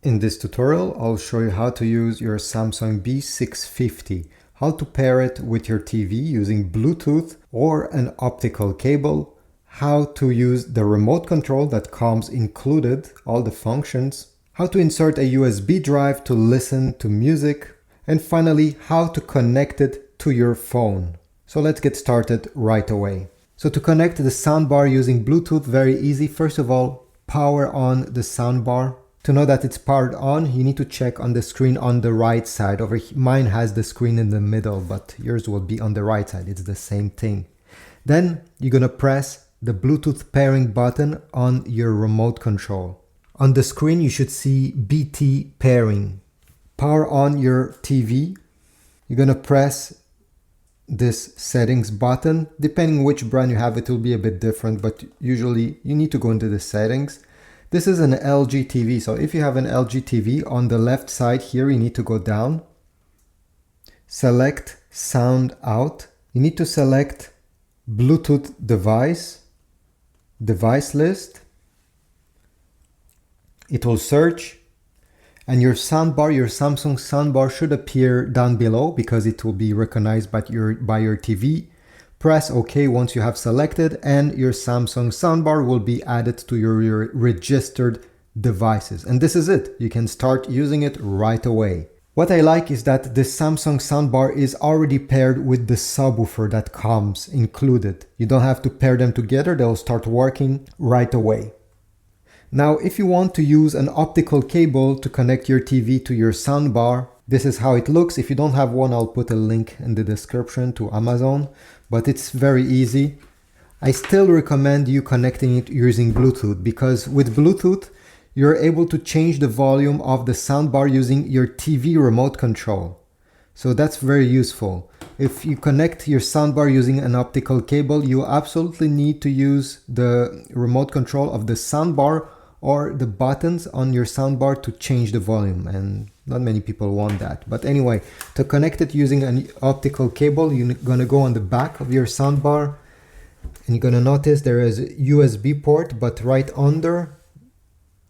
In this tutorial, I'll show you how to use your Samsung B650, how to pair it with your TV using Bluetooth or an optical cable, how to use the remote control that comes included, all the functions, how to insert a USB drive to listen to music, and finally, how to connect it to your phone. So let's get started right away. So to connect the soundbar using Bluetooth, very easy. First of all, power on the soundbar. To know that it's powered on, you need to check on the screen on the right side. Over here, mine has the screen in the middle, but yours will be on the right side. It's the same thing. Then you're gonna press the Bluetooth pairing button on your remote control. On the screen, you should see BT pairing. Power on your TV. You're gonna press this settings button. Depending which brand you have, it will be a bit different, but usually you need to go into the settings. This is an LG TV, so if you have an LG TV, on the left side here, you need to go down, select sound out. You need to select Bluetooth device list. It will search, and your soundbar, your Samsung soundbar should appear down below because it will be recognized by your TV. Press OK once you have selected, and your Samsung soundbar will be added to your registered devices. And this is it. You can start using it right away. What I like is that this Samsung soundbar is already paired with the subwoofer that comes included. You don't have to pair them together. They'll start working right away. Now, if you want to use an optical cable to connect your TV to your soundbar, this is how it looks. If you don't have one, I'll put a link in the description to Amazon, but it's very easy. I still recommend you connecting it using Bluetooth, because with Bluetooth, you're able to change the volume of the soundbar using your TV remote control. So that's very useful. If you connect your soundbar using an optical cable, you absolutely need to use the remote control of the soundbar or the buttons on your soundbar to change the volume, and not many people want that. But anyway, to connect it using an optical cable, you're gonna go on the back of your soundbar, and you're gonna notice there is a USB port, but right under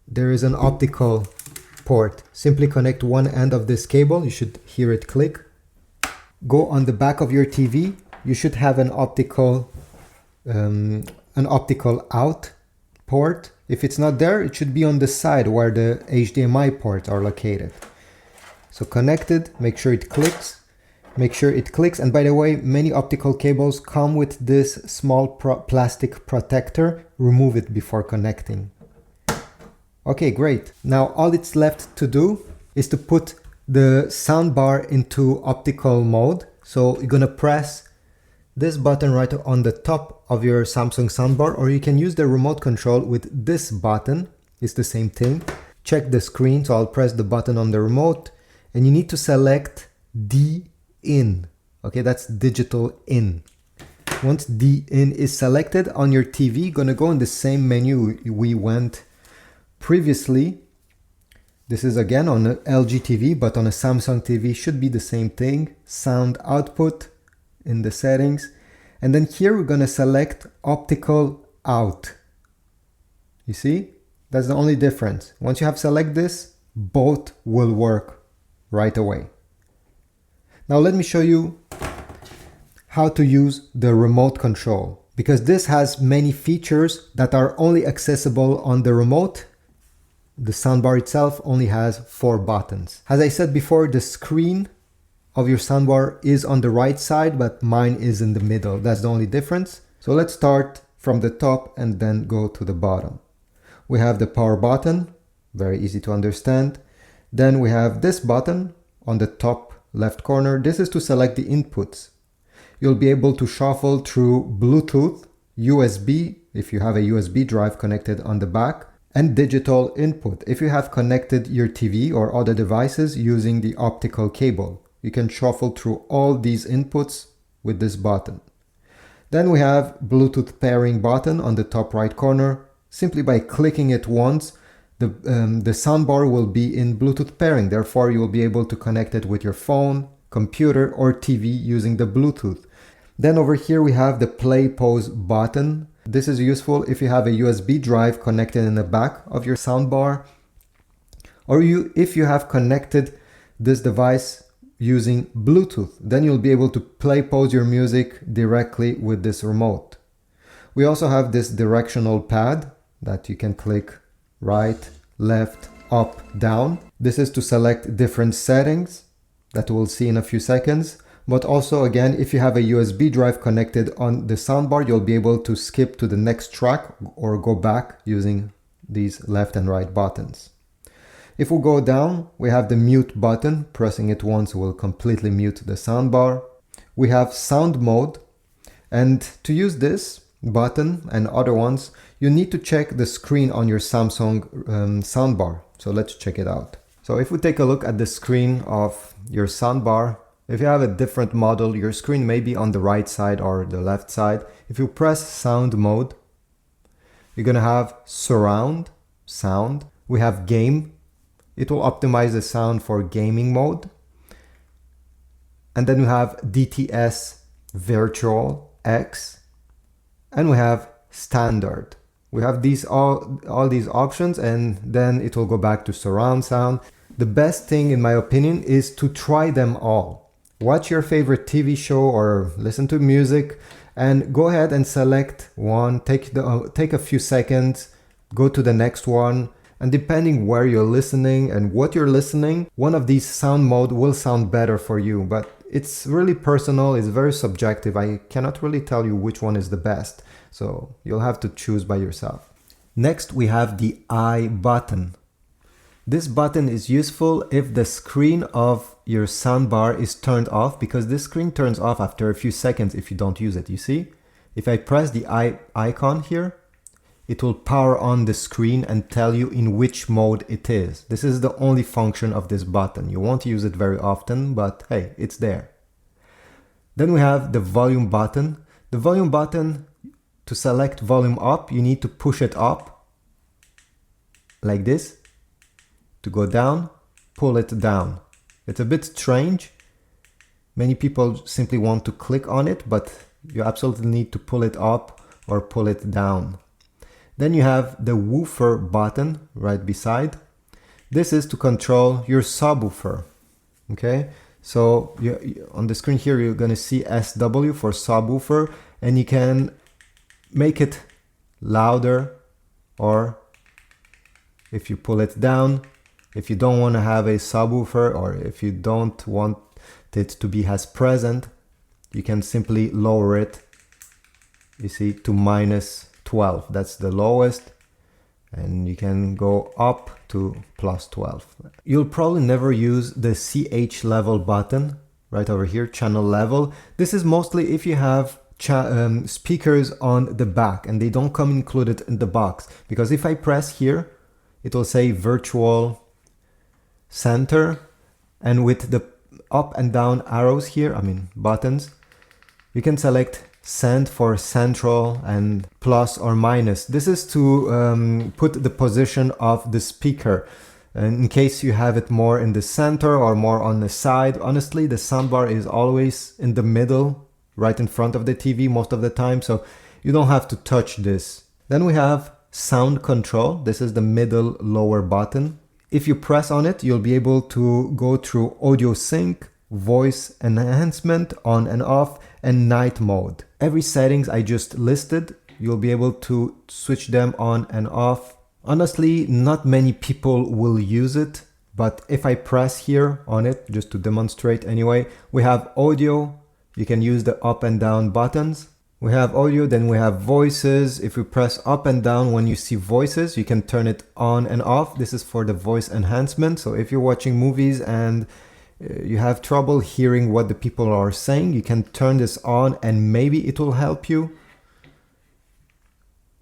there is an optical port. Simply connect one end of this cable. You should hear it click. Go on the back of your TV. You should have an optical out port. If it's not there, it should be on the side where the HDMI ports are located. So connected, make sure it clicks. Make sure it clicks. And by the way, many optical cables come with this small plastic protector. Remove it before connecting. Okay, great. Now all it's left to do is to put the soundbar into optical mode. So you're gonna press this button right on the top of your Samsung soundbar, or you can use the remote control with this button. It's the same thing. Check the screen, so I'll press the button on the remote, and you need to select D in. Okay, that's digital in. Once D in is selected on your TV, you're gonna go in the same menu we went previously. This is again on an LG TV, but on a Samsung TV should be the same thing. Sound output in the settings. And then here we're gonna select optical out. You see? That's the only difference. Once you have selected this, both will work right away. Now let me show you how to use the remote control, because this has many features that are only accessible on the remote. The soundbar itself only has 4 buttons. As I said before, the screen of your soundbar is on the right side, but mine is in the middle. That's the only difference. So let's start from the top and then go to the bottom. We have the power button, very easy to understand. Then we have this button on the top left corner. This is to select the inputs. You'll be able to shuffle through Bluetooth, USB, if you have a USB drive connected on the back, and digital input if you have connected your TV or other devices using the optical cable. You can shuffle through all these inputs with this button. Then we have Bluetooth pairing button on the top right corner. Simply by clicking it once, the soundbar will be in Bluetooth pairing. Therefore, you will be able to connect it with your phone, computer, or TV using the Bluetooth. Then over here we have the play pause button. This is useful if you have a USB drive connected in the back of your soundbar, Or if you have connected this device using Bluetooth, then you'll be able to pause your music directly with this remote. We also have this directional pad that you can click right, left, up, down. This is to select different settings that we'll see in a few seconds. But also, again, if you have a USB drive connected on the soundbar, you'll be able to skip to the next track or go back using these left and right buttons. If we go down, we have the mute button. Pressing it once will completely mute the soundbar. We have sound mode. And to use this button and other ones, you need to check the screen on your Samsung soundbar. So let's check it out. So if we take a look at the screen of your soundbar, if you have a different model, your screen may be on the right side or the left side. If you press sound mode, you're gonna have surround sound. We have game. It will optimize the sound for gaming mode. And then we have DTS virtual X. And we have standard. We have these all these options, and then it will go back to surround sound. The best thing, in my opinion, is to try them all. Watch your favorite TV show or listen to music and go ahead and select one, take a few seconds, go to the next one, and depending where you're listening and what you're listening, one of these sound mode will sound better for you, but it's really personal, it's very subjective. I cannot really tell you which one is the best, so you'll have to choose by yourself. Next, we have the I button. This button is useful if the screen of your soundbar is turned off, because this screen turns off after a few seconds if you don't use it. You see? If I press the I icon here, it will power on the screen and tell you in which mode it is. This is the only function of this button. You won't use it very often, but hey, it's there. Then we have the volume button. The volume button, to select volume up, you need to push it up like this. To go down, pull it down. It's a bit strange. Many people simply want to click on it, but you absolutely need to pull it up or pull it down. Then you have the woofer button right beside. This is to control your subwoofer. Okay, so on the screen here you're gonna see SW for subwoofer, and you can make it louder, or if you pull it down, if you don't want to have a subwoofer, or if you don't want it to be as present, you can simply lower it, you see, to -12. That's the lowest, and you can go up to +12. You'll probably never use the CH level button right over here, channel level. This is mostly if you have speakers on the back and they don't come included in the box, because if I press here, it will say virtual center, and with the up and down arrows here, buttons, you can select cent for central and plus or minus. This is to put the position of the speaker, and in case you have it more in the center or more on the side. Honestly, the soundbar is always in the middle, right in front of the TV most of the time, so you don't have to touch this. Then we have sound control. This is the middle lower button. If you press on it, you'll be able to go through audio sync, voice enhancement, on and off, and night mode. Every settings I just listed, you'll be able to switch them on and off. Honestly, not many people will use it, but if I press here on it, just to demonstrate anyway, we have audio. You can use the up and down buttons. We have audio, then we have voices. If we press up and down when you see voices, you can turn it on and off. This is for the voice enhancement. So if you're watching movies and you have trouble hearing what the people are saying, you can turn this on and maybe it will help you.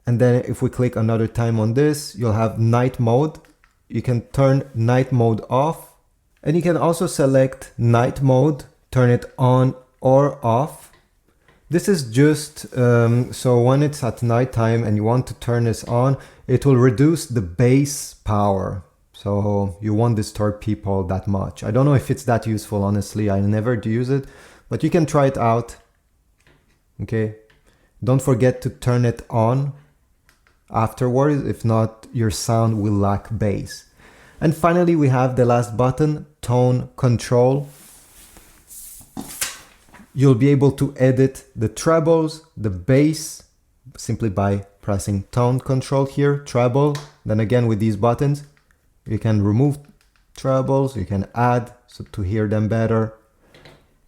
And then if we click another time on this, you'll have night mode. You can turn night mode off, and you can also select night mode, turn it on or off. This is just so when it's at nighttime and you want to turn this on, it will reduce the bass power, so you won't disturb people that much. I don't know if it's that useful, honestly. I never do use it, but you can try it out. Okay, don't forget to turn it on afterwards. If not, your sound will lack bass. And finally, we have the last button, tone control. You'll be able to edit the trebles, the bass, simply by pressing tone control here, treble. Then again, with these buttons, you can remove trebles, you can add so to hear them better.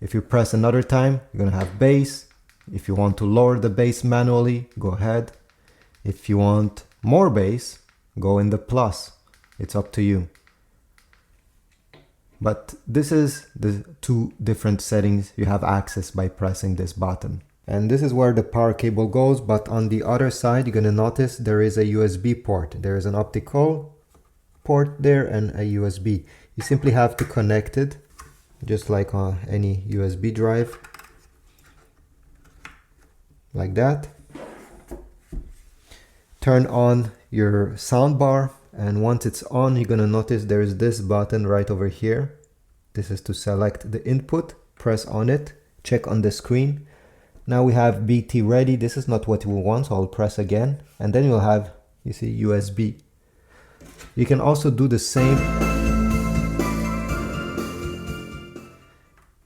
If you press another time, you're gonna have bass. If you want to lower the bass manually, go ahead. If you want more bass, go in the plus. It's up to you. But this is the two different settings you have access by pressing this button. And this is where the power cable goes, but on the other side, you're gonna notice there is a USB port. There is an optical port there and a USB. You simply have to connect it, just like on any USB drive, like that. Turn on your soundbar, and once it's on, you're gonna notice there is this button right over here. This is to select the input. Press on it, check on the screen. Now we have BT ready. This is not what we want, so I'll press again, and then you'll have, you see, USB. You can also do the same.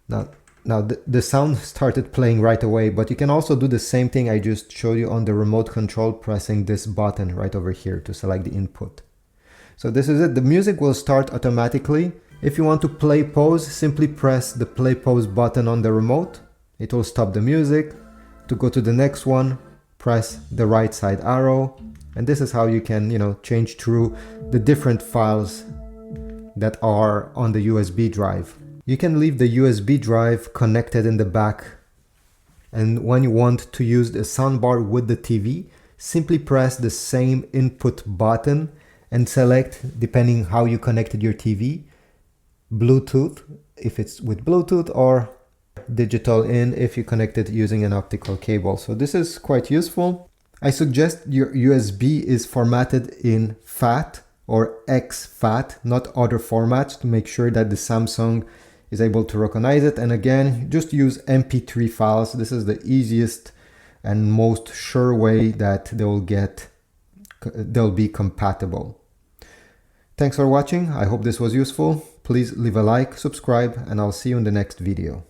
Now the sound started playing right away, but you can also do the same thing I just showed you on the remote control, pressing this button right over here to select the input. So this is it. The music will start automatically. If you want to play pause, simply press the play pause button on the remote. It will stop the music. To go to the next one, press the right side arrow. And this is how you can, change through the different files that are on the USB drive. You can leave the USB drive connected in the back. And when you want to use the soundbar with the TV, simply press the same input button and select, depending how you connected your TV, Bluetooth, if it's with Bluetooth, or digital in if you connect it using an optical cable. So this is quite useful. I suggest your USB is formatted in FAT or exFAT, not other formats, to make sure that the Samsung is able to recognize it. And again, just use MP3 files. This is the easiest and most sure way that they'll be compatible. Thanks for watching. I hope this was useful. Please leave a like, subscribe, and I'll see you in the next video.